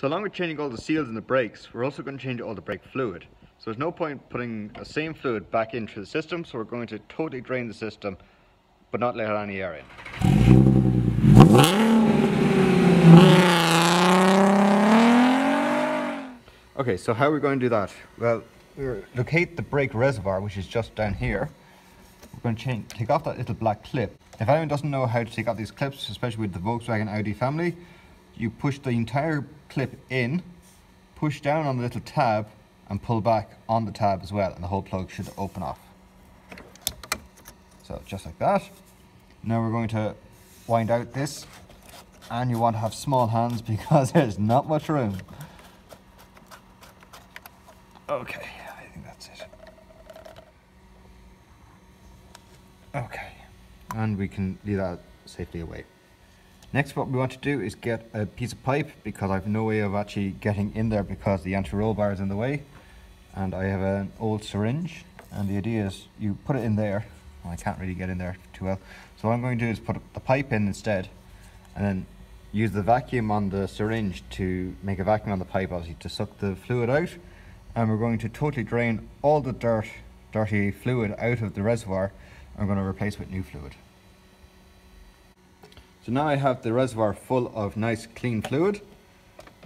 So along with changing all the seals in the brakes, we're also going to change all the brake fluid. So there's no point putting the same fluid back into the system, so we're going to totally drain the system, but not let any air in. Okay, so how are we going to do that? Well, we'll locate the brake reservoir, which is just down here. We're going to take off that little black clip. If anyone doesn't know how to take off these clips, especially with the Volkswagen Audi family, you push the entire clip in, push down on the little tab, and pull back on the tab as well, and the whole plug should open off. So just like that. Now we're going to wind out this, and you want to have small hands because there's not much room. Okay, I think that's it. Okay, and we can leave that safely away. Next, what we want to do is get a piece of pipe, because I've no way of actually getting in there because the anti-roll bar is in the way. And I have an old syringe, and the idea is you put it in there. Well, I can't really get in there too well. So what I'm going to do is put the pipe in instead, and then use the vacuum on the syringe to make a vacuum on the pipe, obviously, to suck the fluid out. And we're going to totally drain all the dirty fluid out of the reservoir. I'm going to replace with new fluid. So now I have the reservoir full of nice clean fluid.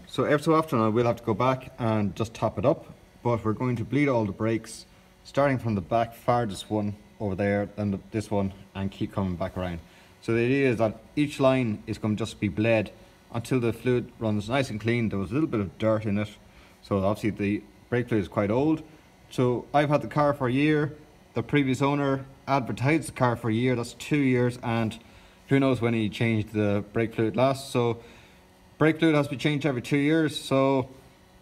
So every so often I will have to go back and just top it up, but we're going to bleed all the brakes, starting from the back farthest one over there, then this one, and keep coming back around. So the idea is that each line is going to just be bled until the fluid runs nice and clean. There was a little bit of dirt in it, so obviously the brake fluid is quite old. So I've had the car for a year. The previous owner advertised the car for a year. That's 2 years, and who knows when he changed the brake fluid last. So brake fluid has to be changed every 2 years, so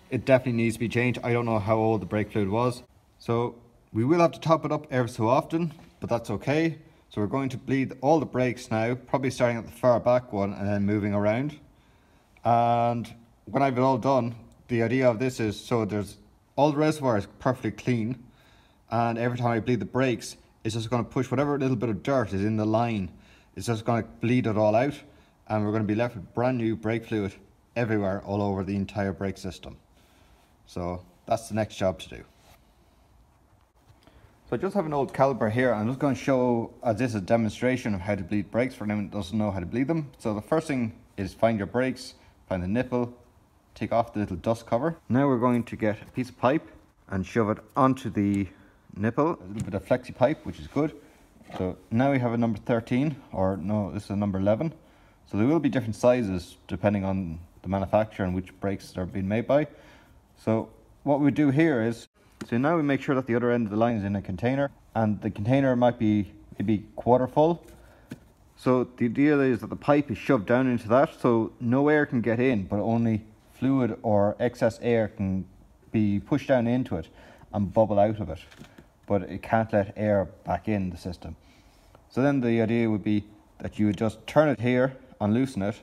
it definitely needs to be changed. I don't know how old the brake fluid was. So we will have to top it up every so often, but that's okay. So we're going to bleed all the brakes now, probably starting at the far back one and then moving around. And when I've it all done, the idea of this is, so there's all the reservoir is perfectly clean, and every time I bleed the brakes, it's just going to push whatever little bit of dirt is in the line. It's just going to bleed it all out, and we're going to be left with brand new brake fluid everywhere, all over the entire brake system. So that's the next job to do. So I just have an old caliper here. I'm just going to show this a demonstration of how to bleed brakes for anyone that doesn't know how to bleed them. So the first thing is find your brakes, find the nipple, take off the little dust cover. Now we're going to get a piece of pipe and shove it onto the nipple, a little bit of flexi pipe, which is good. So now we have a number 13, or no, this is a number 11. So there will be different sizes depending on the manufacturer and which brakes they're being made by. So what we do here is, so now we make sure that the other end of the line is in a container, and the container might be maybe quarter full. So the idea is that the pipe is shoved down into that, so no air can get in, but only fluid or excess air can be pushed down into it and bubble out of it, but it can't let air back in the system. So then the idea would be that you would just turn it here and loosen it.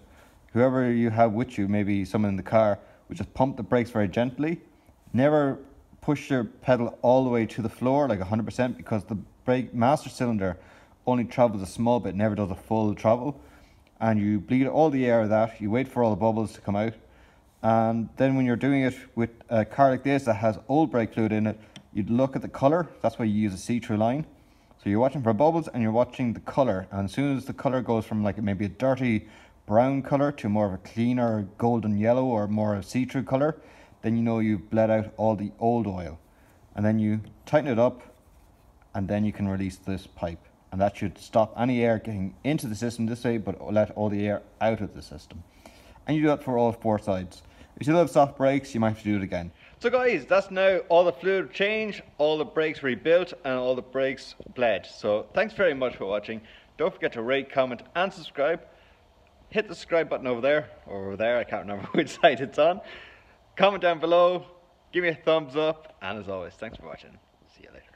Whoever you have with you, maybe someone in the car, would just pump the brakes very gently. Never push your pedal all the way to the floor, like 100%, because the brake master cylinder only travels a small bit, never does a full travel. And you bleed all the air of that, you wait for all the bubbles to come out. And then when you're doing it with a car like this that has old brake fluid in it, you'd look at the color. That's why you use a see-through line. So you're watching for bubbles and you're watching the color. And as soon as the color goes from like maybe a dirty brown color to more of a cleaner golden yellow or more of a see-through color, then you know you've bled out all the old oil. And then you tighten it up, and then you can release this pipe. And that should stop any air getting into the system this way, but let all the air out of the system. And you do that for all 4 sides. If you still have soft brakes, you might have to do it again. So guys, that's now all the fluid changed, all the brakes rebuilt, and all the brakes bled. So thanks very much for watching. Don't forget to rate, comment, and subscribe. Hit the subscribe button over there, or over there, I can't remember which side it's on. Comment down below, give me a thumbs up, and as always, thanks for watching. See you later.